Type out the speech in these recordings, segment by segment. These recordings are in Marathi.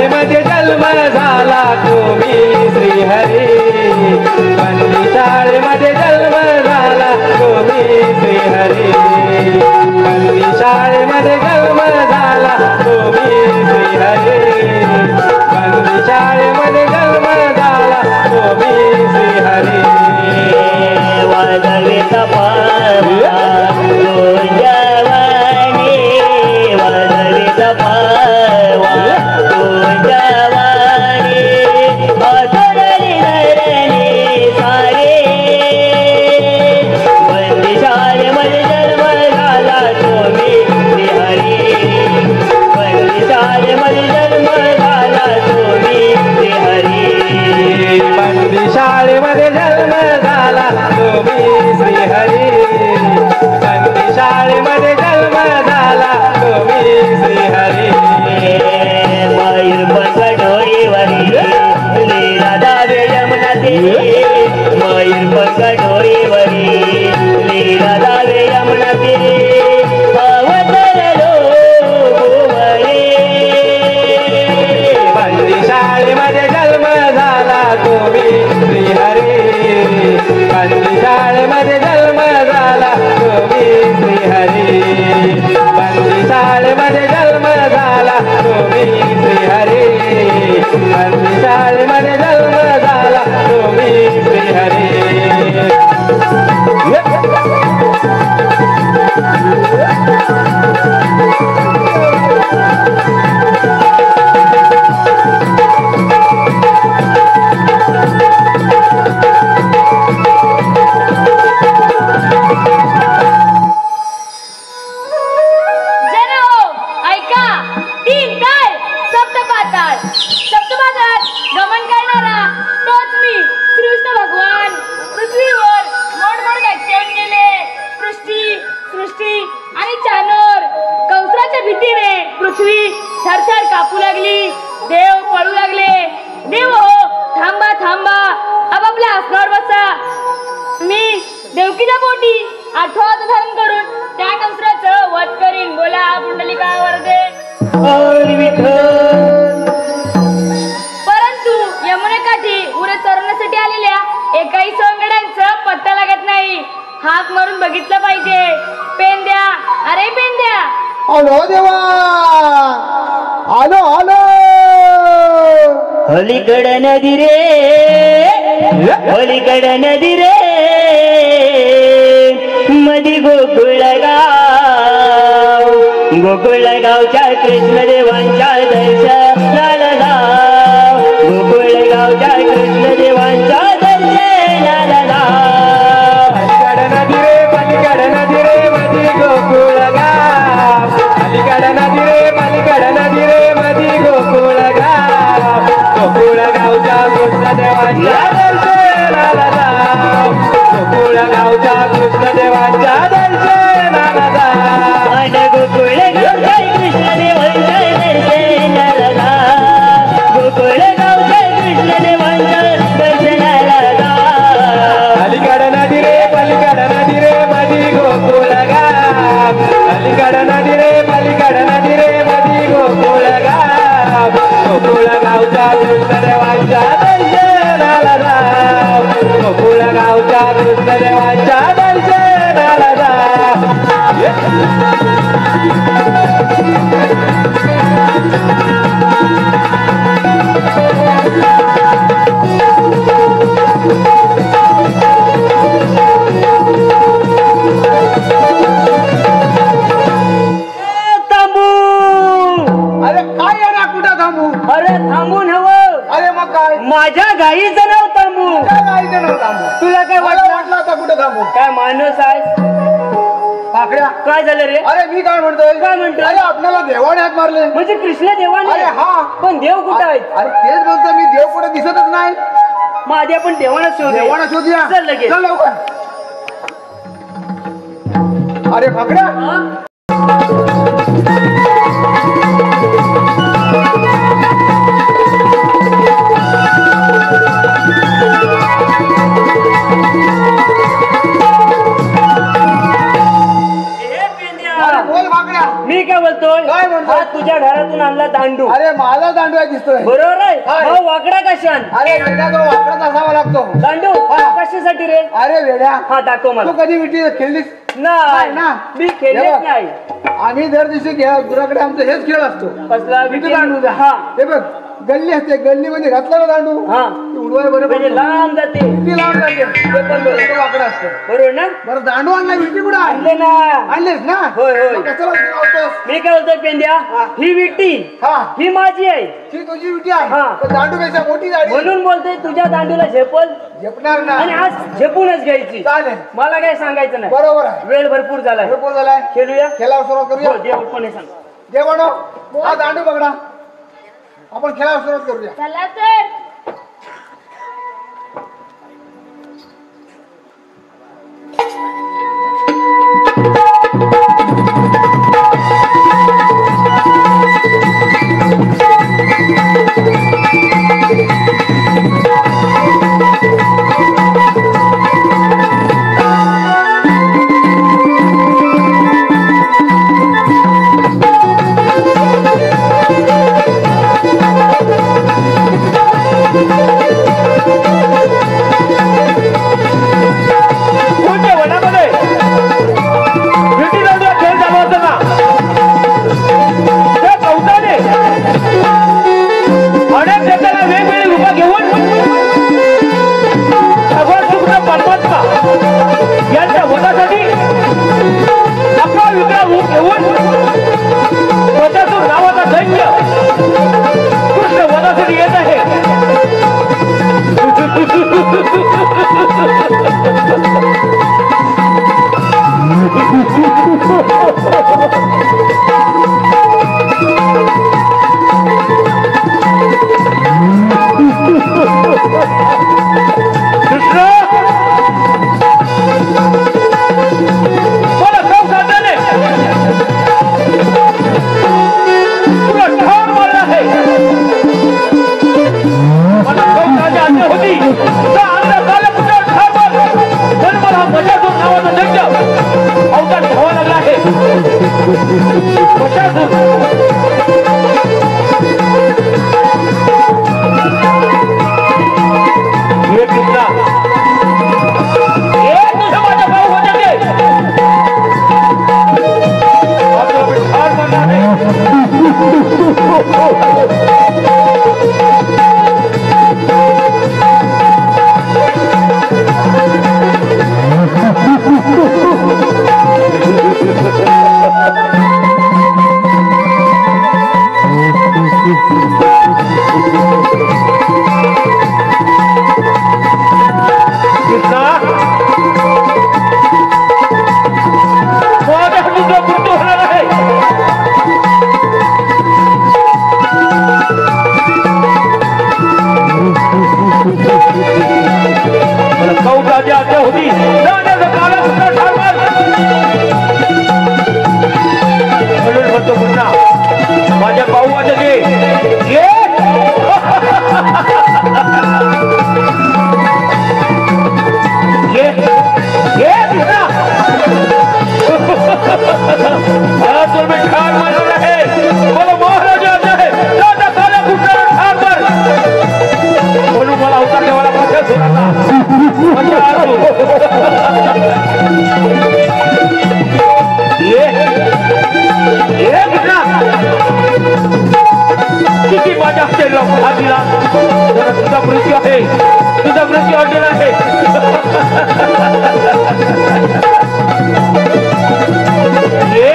शाळेमध्ये जन्म झाला तुम्ही श्रीहरी, बंदी शाळेमध्ये जन्म झाला तुम्ही श्रीहरी, बंदी शाळेमध्ये जन्म झाला तुम्ही श्रीहरी, बंदी शाळेमध्ये जन्म झाला तुम्ही श्रीहरी. वाजवित पावा तुझ्यावाणी, वाजवित पावा तुझ्यावाणी, अधरली धरणी सारे, बंदी शाळेमध्ये जन्म झाला तुम्ही श्रीहरी, बंदी शाळेमध्ये जन्म झाला तुम्ही श्रीहरी, बंदी शाळेमध्ये जन्म झाला तुम्ही श्रीहरी, बंदी शाळेमध्ये जन्म झाला तुम्ही श्रीहरी. मयूर पंख डोळीवरी लीला दावे यमुना तीरी, मयूर पंख डोळीवरी लीला दावे यमुना तीरी, अवतरलो भुवरी. बंदी शाळेमध्ये जन्म झाला तुम्ही श्रीहरी, बंदी शाळेमध्ये जन्म झाला तुम्ही श्रीहरी, बंदी शाळेमध्ये जन्म झाला तुम्ही श्रीहरी, बंदी शाळेमध्ये जन्म झाला तुम्ही श्रीहरी. गमन करणारा तोच मी कृष्ण भगवान पृथ्वीवर मोडमोड घेऊन गेले. सृष्टी आणि चानोर कंसाच्या भीतीने पृथ्वी थरथर कापू लागली. देव पळू लागले. देव हो थांबा थांबा, आपापल्या आसनावर बसा. मी देवकीच्या पोटी 8वां धारण करून त्या कंसाचं वध करीन. बोला पुंडलिका वरदे. परंतु यमुनेकाठी उरे चरण्यासाठी आलेल्या एकाही सोंगड्यांचा पत्ता लागत नाही. हाक मारून बघितलं पाहिजे. पेंद्या, अरे पेंद्या. आलो देवा, आलो आलो. अलीकड नदी रे, अलीकड नदी रे, मधी गोकुळगाव, गोकुळगावच्या कृष्णदेवांच्या दर्शनाला, गोकुळगावच्या कृष्णदेवांच्या दर्शनाला. अलीकड नदी रे, पलीकड नदी रे, मधी गोकुळगाव. अलीकड नदी रे, पलीकड नदी रे, मधी गोकुळगाव. गोकुळगावच्या कृष्णदेवांच्या दर्शनाला जाव. गोकुळगावच्या कृष्णदेवांच्या दर्शनाला जाव. गोकुळगावच्या कृष्णदेवांच्या दर्शनाला जाव. गोकुळगावच्या कृष्णदेवांच्या दर्शनाला जाव. अलीकड नदी रे, पलीकड नदी रे, मधी गोकुळगाव. अलीकड नदी रे, पलीकड नदी रे, मधी गोकुळगाव. गोकुळगावच्या कृष्णदेवांच्या दर्शनाला जाव. गोकुळगावच्या कृष्णदेवांच्या दर्शनाला जाव. माझ्या गाईचं नाव तांबू. तुला काय वाटलं आता कुठं थांबू? काय माणूस आहे पाकड्या काय झालं रे? अरे मी काय म्हणतोय, काय म्हणतोय? अरे आपल्याला देवाने हात मारले. म्हणजे कृष्ण देवाने? अरे हा. पण देव कुठं आहेत? अरे तेच म्हणतो मी, देव कुठे दिसतच नाही. माझ्या पण देवाना शोध. देवाना शोधूया. चल लगेच. चल लवकर. अरे पाकड्या मी काय बोलतोय? काय म्हणतोय? तुझ्या घरातून आणला दांडू. अरे मला साधा दांडू आहे दिसतोय. बरोबर आहे. होय. मग वाकडा कशान? अरे वेड्या तो वापरत असावा लागतो. दांडू हा. कशासाठी रे? अरे वेड्या हा दाखव तू मला. कधी विटी खेळलीस नाही ना? मी हे खेळलेच बघ. नाही. आम्ही दर दिवशी गुराकडे आमचं हेच खेळ असतो. कसला विटी दांडू द्या. हा हे बघ गल्ली असते, गल्ली मध्ये घातला ना दांडू हा ती उडवाय बरं म्हणजे पडतो. लांब जाते. ती लांब जाते. ते पण बरोबर. तो वाकडा असतो. बरोबर ना? बरं दांडू आणला विटी कुठं आणले आहे? ना. आणलेस ना? होय, होय. मग कशाला लावतोस? मी काय बोलतोय पेंड्या, हा. ही विटी हा ही माझी आहे ती तुझी विटी आहे. हा. पण दांडू पेक्षा मोठी झाली म्हणून बोलतोय तुझ्या दांडूला झेपल झेपणार आणि ना. आज झेपूनच घ्यायची. चालेल मला काय सांगायचं नाही. बरोबर आहे. वेळ भरपूर झालाय. भरपूर झालाय. खेळूया. खेळावर सुरुवात करूया. हो, देव कोणी सांग. देवानो हा दांडू पकडा, आपण खेळावर सुरुवात करूया. चला तर. कोणत्या वनामध्ये विटी दांडूचा खेळ चालू असताना त्या कवचाने अनेक जगाला वेगवेगळी रूपं घेऊन भगवान कृष्ण परमात्मा यांच्या वधासाठी आपला विक्रम रूप घेऊन स्वतःतून नावाचा दैत्य कृष्ण वधासाठी येत आहे. कृष्ण मला कवचाने तुला ठार मारला आहे. मला कवचाची आज्ञा होती त्या अंधाकाला कुठे ठार मार, पण मला मजासूर नावाचा दैत्य अवतार घ्यावा लागला आहे. मजासूर हे कृष्णा हे तुझं माझा भाऊ होते ते. आता मी ठार मारला आहे. कृष्णा माझ्या हातून मृत्यू होणार आहे. मला कवचाची आज्ञा होती जाण्याचा काला कुठला ठार मार, म्हणून म्हणतो पुन्हा माझ्या भाऊ आता घे घे. घे घे कृष्णा. मला तुम्ही ठार मारणार आहे. मला महाराजा आज्ञा आहे जाता काला कुठला ठार मार, म्हणून मला अवतार देवाला पाठवत होता. ये कृष्णा किती माझ्या शरीराला भाग दिला. जरा तुझा मृत्यू आहे, तुझा मृत्यू अडलेला आहे. ये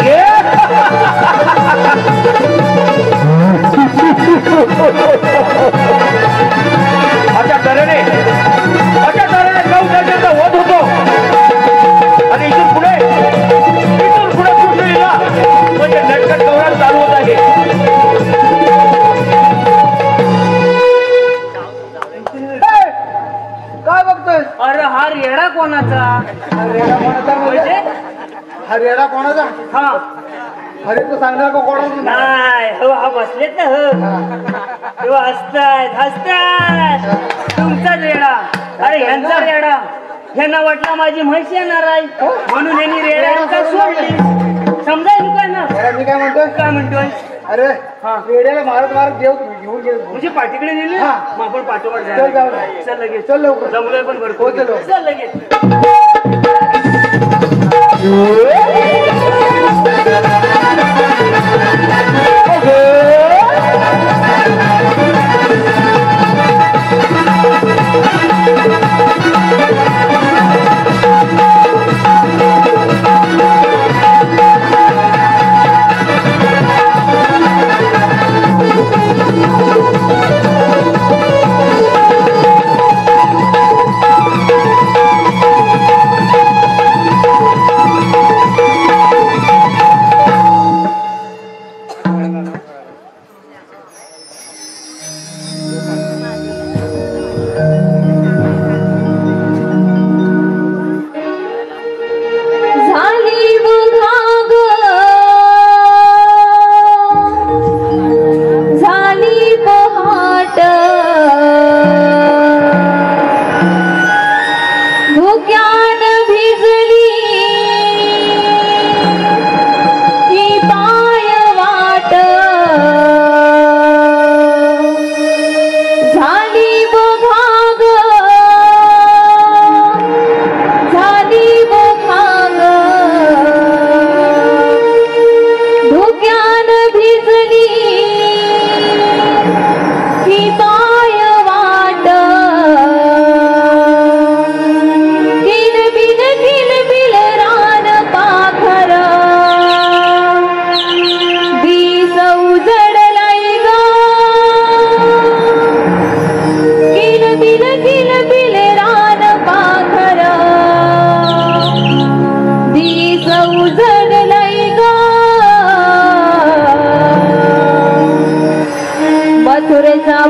ये अशा तऱ्हेने कवचाचा वध होतो आणि इथून पुढे कृष्णलीला म्हणजे नटखट गौरव चालू होत आहे. काय बघतोय? अरे हा रेडा कोणाचा? हा रेडा कोणाचा म्हणजे? म्हणजे हा रेडा कोणाचा? हा अरे तू सांगणार का कोणाचा? नाही हो, हा बसलेत ना हो, तेव्हा हसताय तुमचाच रेडा. अरे ह्यांचा रेडा, ह्यांना वाटला माझी म्हैस येणार आहे म्हणून यांनी रेडा यांचा सोडली. समजायला काय ना अरे मी काय म्हणतोय? काय म्हणतोय? अरे हा. रेड्याला मारत मारत देव घेऊन गेलो. म्हणजे पाठीकडे नेले हा. मग आपण पाठोपाठ चल जायला. जाऊ. चल लगेच चल लवकर. जमलोय पण हो, भरपूर चल लवकर. चल लगेच.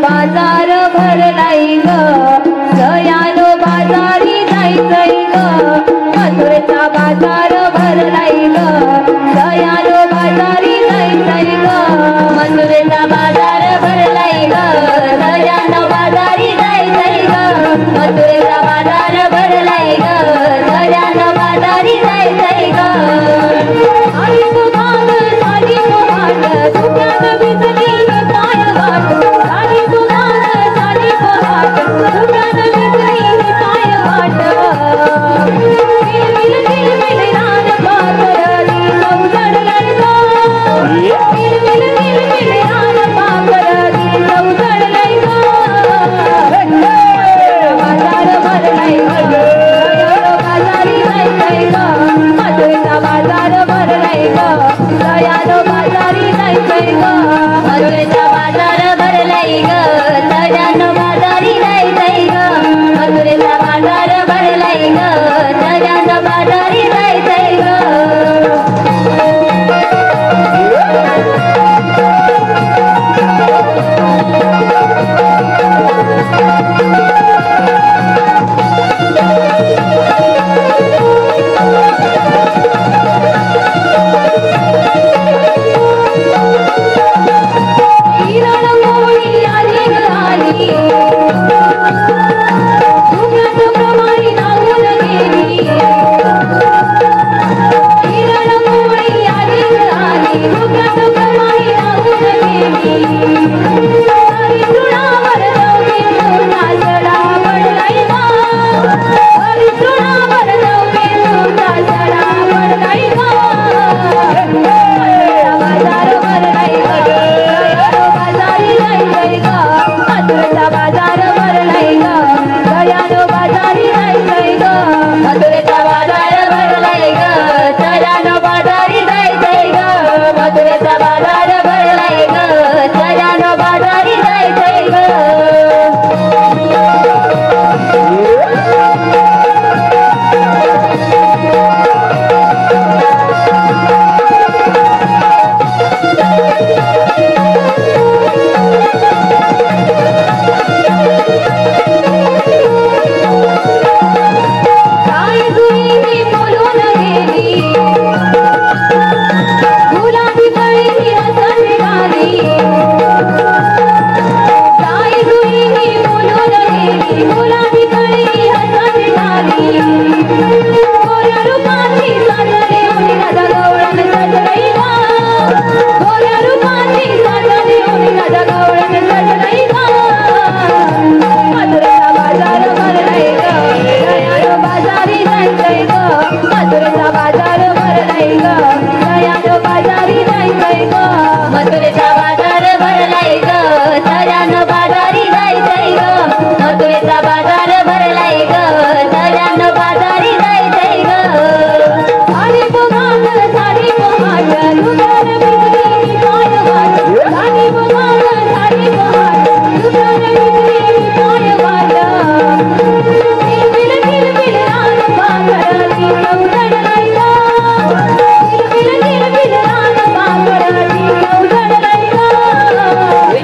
बाजार भरलाय ग सयानो बाजारी जायचंय ग मथुरेचा बाजार भरलाय ग सयानो बाजारी जायचंय ग मथुरेचा बाजार भरलाय ग सयानो बाजारी जायचंय ग मथुरेचा बाजार भरलाय ग सयानो बाजारी जायचंय ग आणि तुझान साडी पोहाट तुझ्यात भिजली पाय वाट साडी तुझान साडी पोहाट तुझ्यात भिजली पाय वाट किलबिल किलबिल रान पाखरली चौजडलय ग किलबिल किलबिल रान पाखरली चौजडलय ग बाजार भरलाय ग बाजारी जायचंय ग मथुरेचा बाजार भरलाय ग सयानो बाजारी जायचंय ग मथुरेचा बाजार भरलाय ग सयानो बाजारी जायचंय ग मथुरेचा बाजार भरलाय ग सयानो बाजारी जायचंय ग हिरणमोळी आली ग आली धुम्यात प्रमाणी नाहून गेली हिरणमोळी आली ग आली धुम्यात प्रमाणी नाहून गेली हरी तृणावर नवमी तुझा सडा पडलाय ग हरी तृणावर नवमी तुझा सडा पडलाय ग बाजार भरलाय ग बाजारी जायचंय ग मथुरेचा बाजार भरलाय ग सयानो बाजारी जायचंय ग मथुरेचा बाजार भरलाय ग सयानो बाजारी जायचंय ग मथुरेचा बाजार भरलाय ग सयानो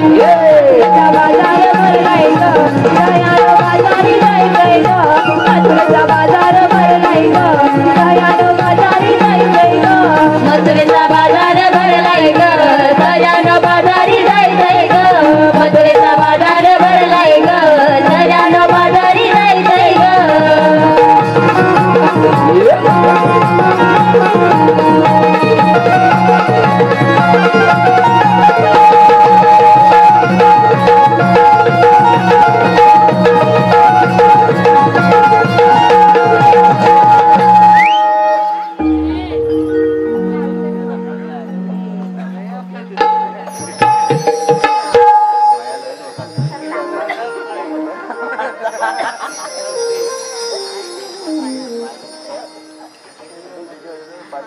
मथुरेचा बाजार भरलाय ग दयानो बाजारी जायचंय ग मथुरेचा बाजार भरलाय ग दयानो बाजारी जायचंय ग मथुरेचा बाजार भरलाय ग दयानो बाजारी जायचंय ग मथुरेचा बाजार भरलाय ग दयानो बाजारी जायचंय ग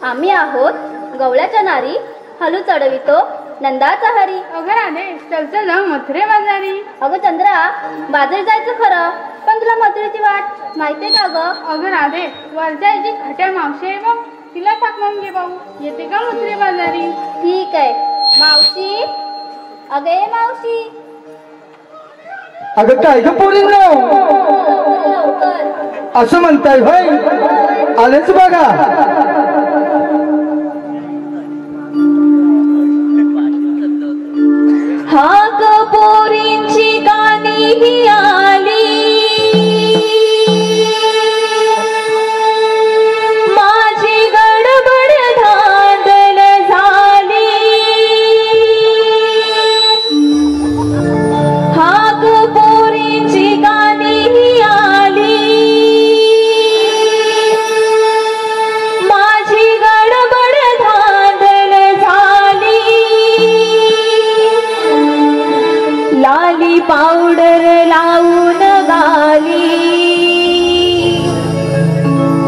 आम्ही आहोत गवळ्याच्या नारी हलू चढवितो नंदाचा हरी. अगं राधे चल चल मथुरे बाजारी. अगं चंद्रा बाजारी जायचं खरं पण तुला मथुरेची वाट माहितीये का ग? अगं राधे वरच्या याची खट्या मावशी आहे बघ तिला टाकून घे भाऊ येते का मथुरे बाजारी. ठीक आहे मावशी. अगे मावशी अगं काय ग पोरींनो लवकर असं म्हणताय होय आलेच बघा. हाक पोरींची गाणी ही आली माझी गडबड धांदल झाली. हाक पोरींची गाणी ही आली माझी गडबड धांदल झाली. लाली पावडर लावून गाली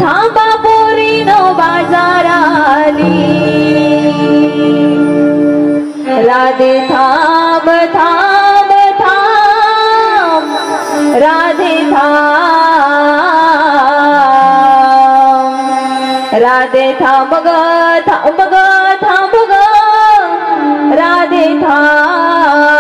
थांबा पोरीनो बाजाराली. राधे थांब थांब थांब राधे थांब राधे थांब ग थांब ग थांब ग राधे थांब.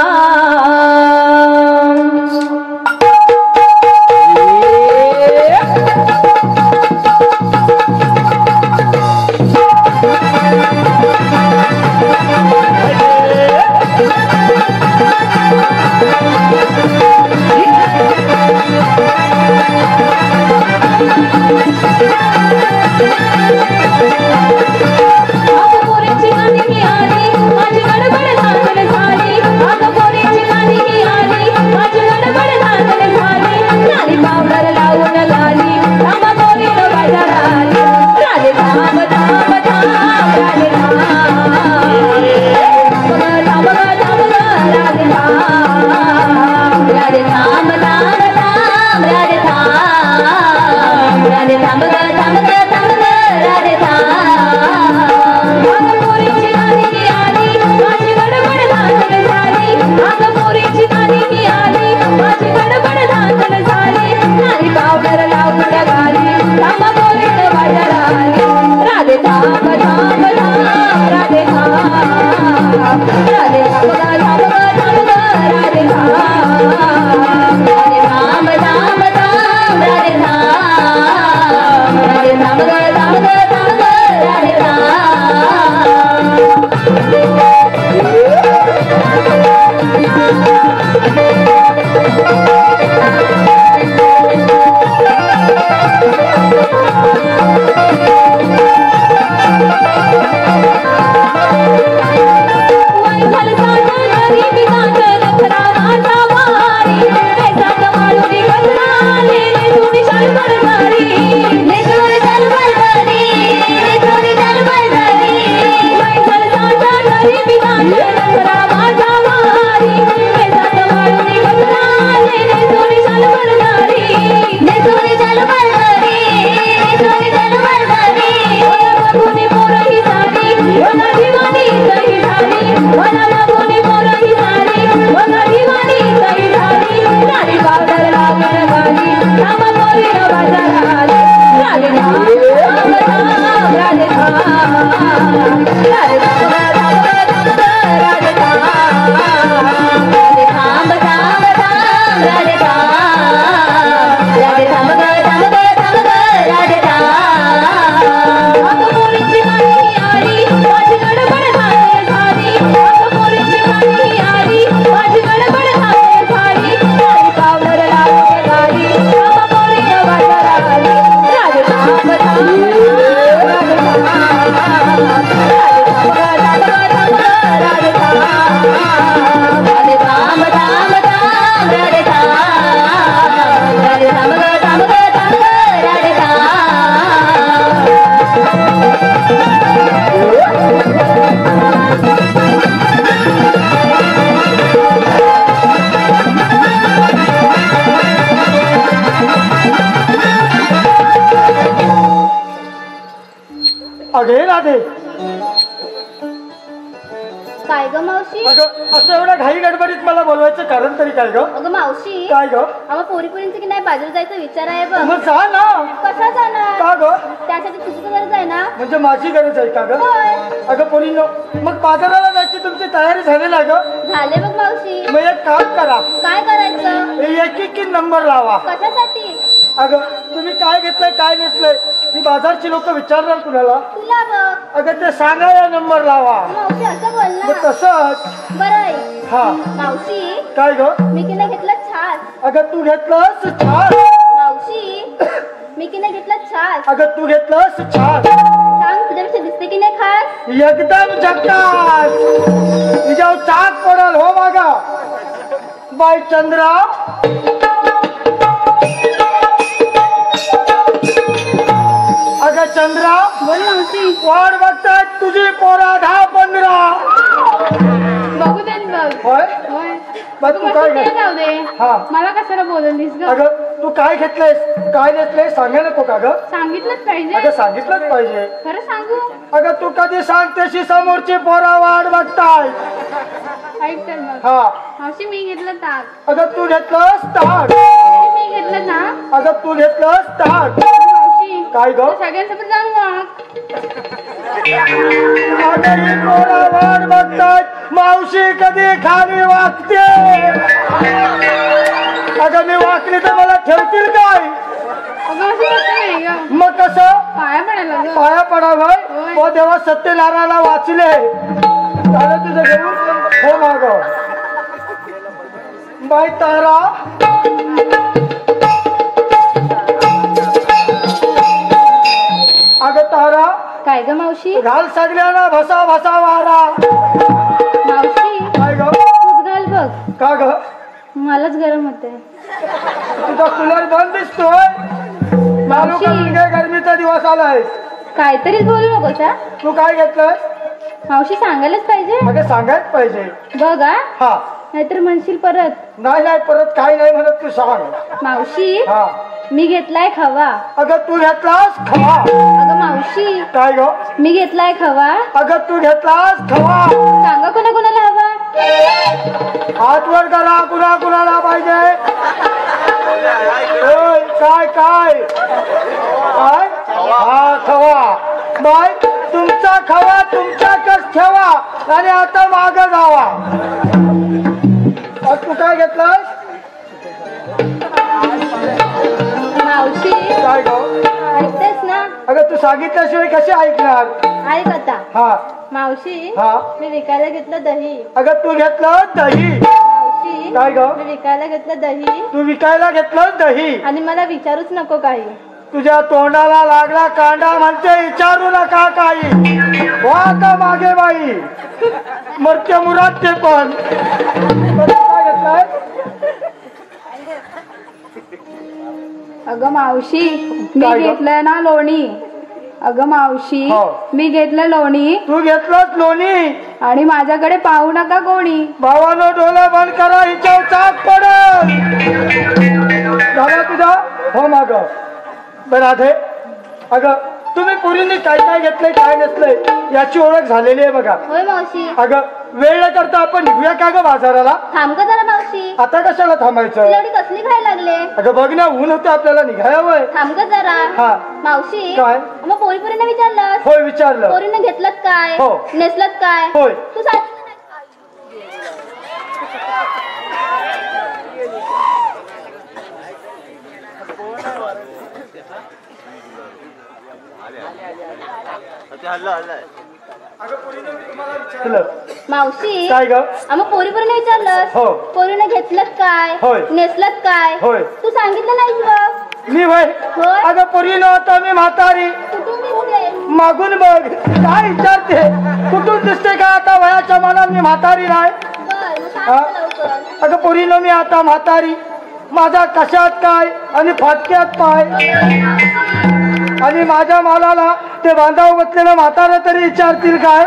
अगे राधे, काय ग मावशी? अगं असं एवढ्या घाई गडबडीत मला बोलवायचं कारण तरी काय ग? अगं मावशी, काय ग? आम्हा पोरीपोरींचं की नाही बाजूला जायचा विचार आहे बघ. मग जा ना. कसा जाणार? का ग? त्यासाठी तुझी गरज आहे ना. म्हणजे माझी गरज आहे का ग? होय. अगं पोरींनो, मग बाजाराला जायची तुमची तयारी झाली ना ग? झाले बघ मावशी. मग एक काम करा, काय करायचं? एक नंबर लावा. कशासाठी? अगं तुम्ही काय घेतलंय काय नसलंय ही बाजारची लोक विचारणार कुणाला? तुला बघ. अगं ते सांगा या नंबर लावा. मावशी असं बोल मग ना. तसंच. बरं हा मावशी, काय ग? मी की नाही घेतला छास. अगं तू घेतलंस छान. मावशी, मी की नाही घेतला छास. अगं तू घेतलंस छान. सांग तुझ्यापेक्षा दिसते की नाही खास? एकदम झक्कास. तुझ्या चाक पडल हो मागा. बाय चंद्रा, अगं चंद्रा, बोल मावशी. वाट बघतायत तुझी पोरा 10-15. बघू दे बघ. होय होय. मग तू तू काय मस्त घेत? जाऊ दे. हा. मला कशाला बोलवलीस ग? अगं तू काय घेतलंयस काय नेसलंय सांगा नको का ग? सांगितलंच पाहिजे. अगं सांगितलंच पाहिजे. खरं सांगू? अगं तू कधी सांगतेशी समोरची पोरा वाट बघताय. ऐक तर मग. हा. मावशी, मी घेतलं ताक. अगं तू घेतलंस ताट. मी घेतलं ना. अगं तू घेतलंस ताट. मावशी, काय ग? तू सगळ्यांसोबत जाऊन वाग. अगं ही पोरा वाट बघतायत मावशी कधी खाली वागते. अगं मी वाकली तर मला ठेवतील काय? अगं असं कसं नाही ग. मग कसं? पाया पडायला ग. पाया पडावं. होय. हो देवा सत्यनारायणला वाचले. झालं तुझं घेऊन हो माग. बाय तारा, अगं तारा, काय ग मावशी? घाल सगळ्यांना भसा भसा वारा. मावशी, काय ग? तूच घाल बघ. का ग? मलाच गरम होते. तुझा कूलर बंद दिसतोय. मालू का म्हणजे गरमीचा दिवस आलाय. काहीतरीच बोलू नकोस हा. तू काय घेतलंय? मावशी, सांगायलाच पाहिजे. अगं सांगायच पाहिजे. बघ हा, हा. नाहीतर म्हणशील परत. नाही नाही परत काही नाही म्हणत तू सांग. मावशी, हा. मी घेतलाय खवा. अगं तू घेतलास खवा. अगं मावशी, काय ग? मी घेतलाय खवा. अगं तू घेतलास खवा. सांगा कोणा कोणाला हवा. हात वर करा कुणा कुणाला पाहिजे. ओय, काय काय काय? हा खवा. बाय तुमचा खवा तुमच्याकच ठेवा आणि आता माग जावा. तू काय घेतलास? मावशी, काय ग? ऐकतेस ना? अगं तू सांगितल्याशिवाय कसे ऐकणार? ऐक आता. हा. मावशी, हा. मी विकायला घेतलं दही. अगं तू घेतलं दही. मावशी, काय ग? मी विकायला घेतलं दही. तू विकायला घेतलं दही. आणि मला विचारूच नको काही. तुझ्या तोंडाला लागला कांदा म्हणते विचारू नका काही. हो आता मागे बाई मरते मुराद ते पण. काय घेतलाय? अगं मावशी, मी काय ग? घेतलं ना लोणी. अगं मावशी, हो. मी घेतलं लोणी. तू घेतलंच लोणी. आणि माझ्याकडे पाहू नका कोणी. भावानो डोळे बंद करा हिच्यावर चाक पडल. झाला तुझा हो माग. बरं राधे, अगं तुम्ही पुरीने काय काय घेतलंय काय नसलंय याची ओळख झालेली आहे बघा. होय मावशी. अगं वेळ न करता आपण निघूया का ग बाजाराला? थांब का जरा मावशी. आता कशाला थांबायचं? एवढी कसली खायला लागले. अगं बघ ना ऊन होतं आपल्याला निघाया वय. थांब का जरा. हा. मावशी, काय? मग पोरीपोरीने विचारलं. होय विचारलं. पोरीने घेतलं काय? हो. नेसलं काय? होय. तू सांग. अगं पोरीनं मी तुम्हाला विचारलं. मावशी काय ग? मग पोरीपर्यंत विचारलं हो. पोरीनं घेतलं काय होय. नेसलं काय होय. तू सांगितलं नाहीस बघ. मी वय होय. अगं पोरीनं आता मी म्हातारी कुठून दिसते मागून बघ काय विचारते कुठून दिसते का आता वयाच्या मनात मी म्हातारी नाही. बर मग सांग हा? मला लवकर. अगं पोरीनं मी आता म्हातारी माझा कशात काय आणि फाटक्यात पाय आणि माझ्या मालाला ते बांधाव बसलेलं म्हातारं तरी विचारतील काय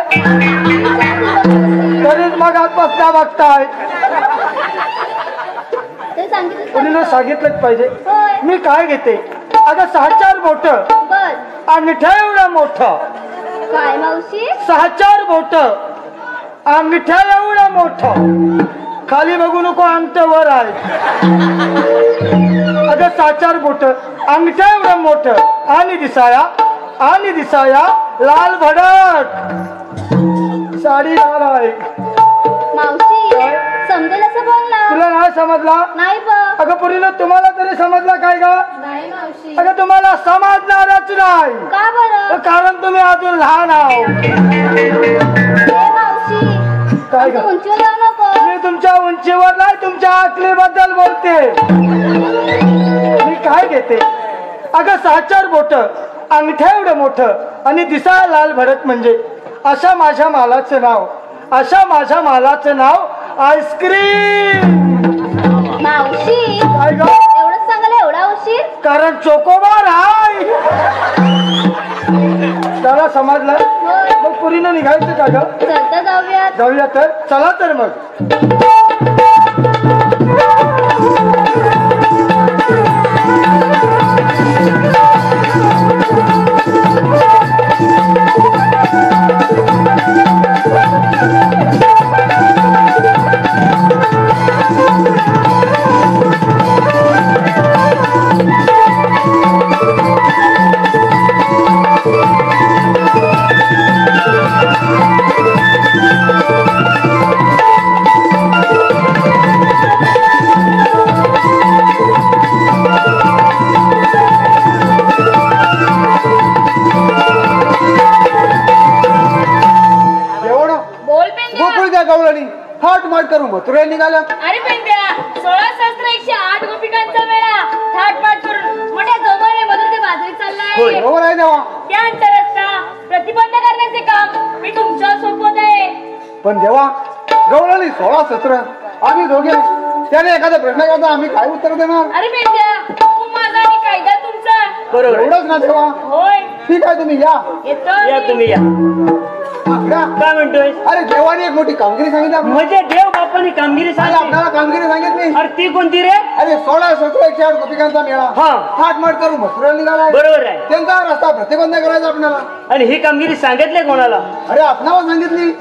तरीच मग आज बसता बघताय. ते सांगितलं पोरीनं सांगितलंच पाहिजे. होय. मी काय घेते अगं 6-4 बोट बर आणि मिठा एवढं मोठं काय मावशी 6-4 बोट आणि मिठा एवढं मोठं खाली बघू नको अंगठ वर आहे. अगं 6-4 बोट अंगठ एवढं मोठं आणि दिसाया लाल भडक साडी लाल आहे. मावशी समजेल असं बोलला तुला नाही समजला? नाही बघ अगं पुरीला तुम्हाला तरी समजला काय का? नाही मावशी अगं तुम्हाला समजणारच नाही का बरं कारण तुम्ही अजून लहान आहो. ए मावशी काय ग? आमच्या उंचीवर जाऊ नको मी तुमच्या उंचीवर नाही तुमच्या अकलीबद्दल बोलते. मी काय घेते अगं 6-4 बोट अंगठ्या एवढं मोठं आणि दिसायला लाल भडक म्हणजे अशा माझ्या मालाचं नाव आईस्क्रीम. मावशी काय ग? एवढंच सांगायला एवढा उशीर कारण चोकोबार आहे. त्याला समजलं होय. मग पुरीनं निघायचं का ग? चलता जाऊयात जाऊया तर चला तर मग. बोल पेंद्या. गोकुळ द्या गवळणी थाट माट करू मथुरा निघाला. अरे पेंद्या 16,108 गोपिकांचा मेळा थाटमाट करून मोठ्या जोमाने मधुर ते बाजरी चाललाय. बरोबर आहे देवा. त्यांचा रस्ता प्रतिबंध करण्याचे काम मी तुमच्या सोबत आहे. पण देवा गवळणी 16-17 आम्ही दोघे त्याने एखादा प्रश्न करता आम्ही काय उत्तर देणार? अरे पेंद्या तू माझा आणि कायदा तुमचा. बरोबर आहे. एवढंच ना देवा. होय ठीक आहे तुम्ही या. येतो या मी. तुम्ही या. या. काय म्हणतोय अरे देवाने एक मोठी कामगिरी सांगितली आपल्याला. म्हणजे देव बापाने कामगिरी अरे सांगितली. आपल्याला कामगिरी सांगितली. अरे ती कोणती रे? अरे 16-17 गोपिकांचा मेळा हा. थाट माट करू मथुरा निघाला. बरोबर आहे. त्यांचा रस्ता प्रतिबंध करायचा आपल्याला. आणि ही कामगिरी सांगितले कोणाला? अरे आपणाला सांगितली.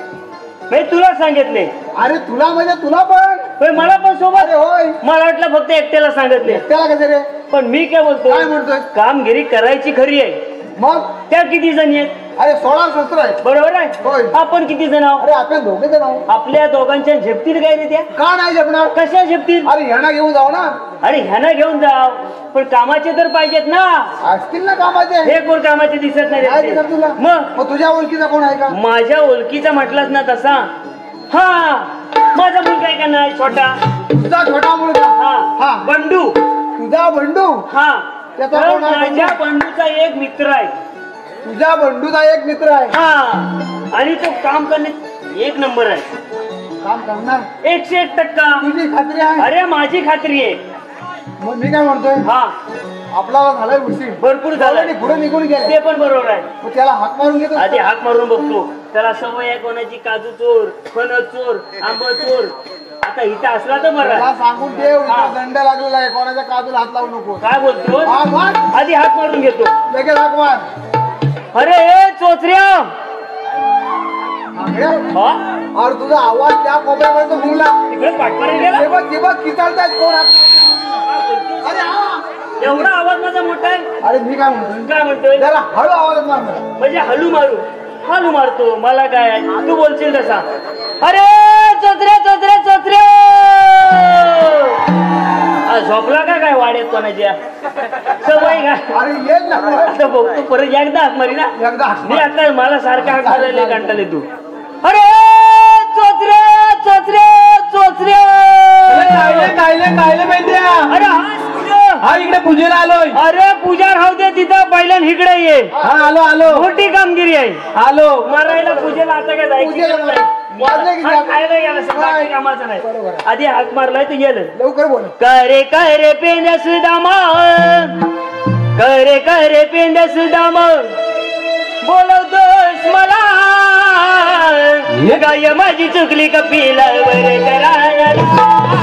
मी तुला सांगितले. अरे तुला म्हणजे तुला पण. होय मला पण सोबत. अरे होय मला वाटलं फक्त एकट्याला सांगितले. त्याला कसे रे? पण मी काय काय बोलतो म्हणतोय? कामगिरी करायची खरी आहे. मग त्या किती जणी आहेत? अरे 16-17 आहे. बरोबर होय. आहे. आपण किती जण आहोत? अरे आपण दोघे जण आहोत. आपल्या दोघांच्या झेपतील काय रे त्या? का नाही जपणार? कशा झेपतील? अरे यांना घेऊन जाऊ ना. अरे ह्याना घेऊन जाव पण कामाचे तर पाहिजेत ना. असतील ना कामाचे. हे कोण कामाचे दिसत नाही काय रे. दिसत तुला? मग मग तुझ्या ओळखीचा कोण आहे का? माझ्या ओळखीचा म्हटलाच ना तसा. हा माझा मुलगा आहे का नाही छोटा? तुझा छोटा मुलगा. हा हा. बंडू. तुझा बंडू. हा त्याचा तर कोण आहे? माझ्या बंडूचा एक मित्र आहे. तुझ्या बंडूचा एक मित्र आहे. हा आणि तो काम करण्यात एक नंबर आहे. काम करणार. 101%. तुझी खात्री आहे? अरे माझी खात्री आहे. मग मी काय म्हणतोय हा आपल्याला झालंय उशीर. भरपूर झालं. पुढे निघून गेले. ते पण बरोबर आहे. मग त्याला हाक मारून घेतो. आधी हाक मारून बघतो. त्याला सवय आहे कोणाची काजू चोर, फणस चोर, आंबा चोर. आता इथं असला तर बरं. त्याला सांगून ठेव हा. इथं दंड लागलेला आहे. कोणाच्या काजूला हात लावू नको. काय बोलतो? हाक मार. आधी हाक मारून घेतो. लगेच हाक मार. अरे ए चोचऱ्या. अरे हा अरे तुझा आवाज त्या कोपऱ्यापर्यंत घुमला. तिकडे पाठमारे गेला. ते बघ किचाळतायत कोण हाक. अरे हा. एवढा आवाज माझा मोठा आहे. अरे मी काय म्हणतोय काय म्हणतोय? त्याला हळू आवाज मार. म्हणजे हलू मारतो. मला काय तू बोलशील तसा. अरे चोचऱ्या चोचऱ्या चोचऱ्या. झोपला का काय वाड्यात कोणाच्या? सवय नाही का अरे येईल ना आता बघ तू परत एकदा हाक मारी ना एकदा हाक मार. मी आता मला सारखा हाक मारायला कंटाळले तू अरे चोचरे चोचरे चोचरे कायले माहितीया अरे हा इकडे पूजेला आलोय अरे पूजा राहू दे तिथं पहिल्यान इकडे ये हा आलो मोठी कामगिरी आहे आलो मारायला पूजेला आता काय जायचं पूजेला नाही. वाजले की हा, नाही? खायला गेला सगळं कामाचं नाही आधी हाक मारलाय तू गेलं लवकर बोल करे पेंड सुदामा करे पेंड सुदामा बोलवतोस मला गाय माझी चुकली कपिला वर करायला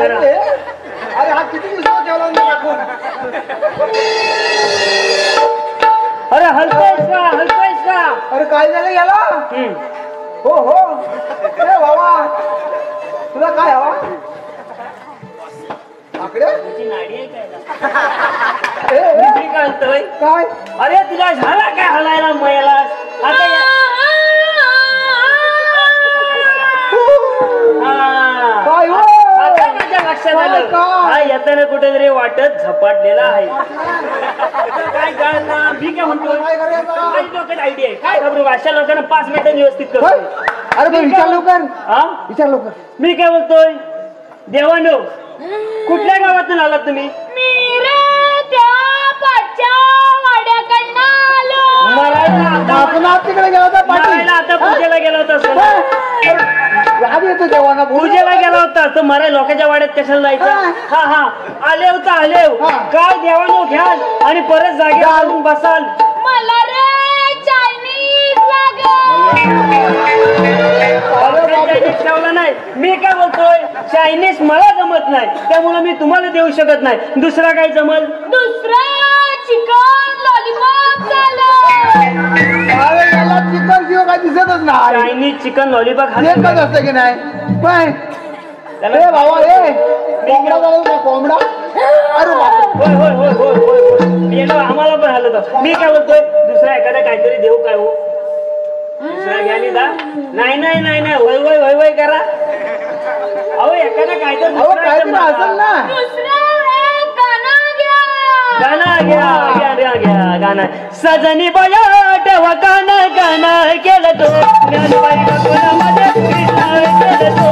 अरे हा किती दिवसात ठेवला मी टाकून अरे हलकायस का अरे काय झालं याला हो हो ए बाबा तुला काय हवा आकडे मी काय म्हणतोय काय अरे तुला झाला काय हलायला मयाला आता काय हो? आता माझ्या लक्षात आलं काय? हा येताना कुठेतरी वाटत झपाटलेला आहे काय कळलं मी काय म्हणतोय काय करायचं? माझी डोक्यात आयडिया आहे काय घाबरू अशा लोकांना 5 मिनिटांनी व्यवस्थित होय? करतो अरे पण विचार लवकर हा विचार लवकर मी काय बोलतोय देवानो कुठल्या गावातून आलात तुम्ही मी रे त्या पाठच्या वाड्याकडनं आलो. मरायला आता आपण आज तिकडे गेला होता मरायला आता पूजेला गेला होता सोना. राग येतो देवाना पूजेला गेला होता तर मराय लोकांच्या वाड्यात कशाला जायचं हा हा आले होता आले हा. काय देवानो घ्याल आणि परत जागे घालून बसाल मला रे चायनीज लागेल. चायनीज ठेवलं नाही मी काय बोलतोय चायनीज मला जमत नाही त्यामुळे मी तुम्हाला देऊ शकत नाही दुसरा काय जमल दुसरं चिकन लॉलीपॉप झालं. अरे याला चिकन किंवा काय दिसतच नाही चायनीज चिकन लॉलीपॉप एकच असतं की नाही पण ए भावा ए कोंबडा झाला का कोंबडा अरे बापरे. होय होय होय होय होय होय मी येतो आम्हाला पण हल्लं होतं मी काय बोलतोय दुसरा एखादा काहीतरी देऊ काय हो दुसरा घ्या नि दा नाही नाही नाही नाही वय वय वय वय करा अहो एखादा काहीतरी अहो दुसरा काहीतरी item असेल ना दुसरं एक गाणं घ्या. गाणं घ्या घ्या घ्या घ्या गाणं सजनी बया तेव्हा गाणं गाणं केलं तो ज्ञानबाई ठाकूरामध्ये कृष्ण केलं तो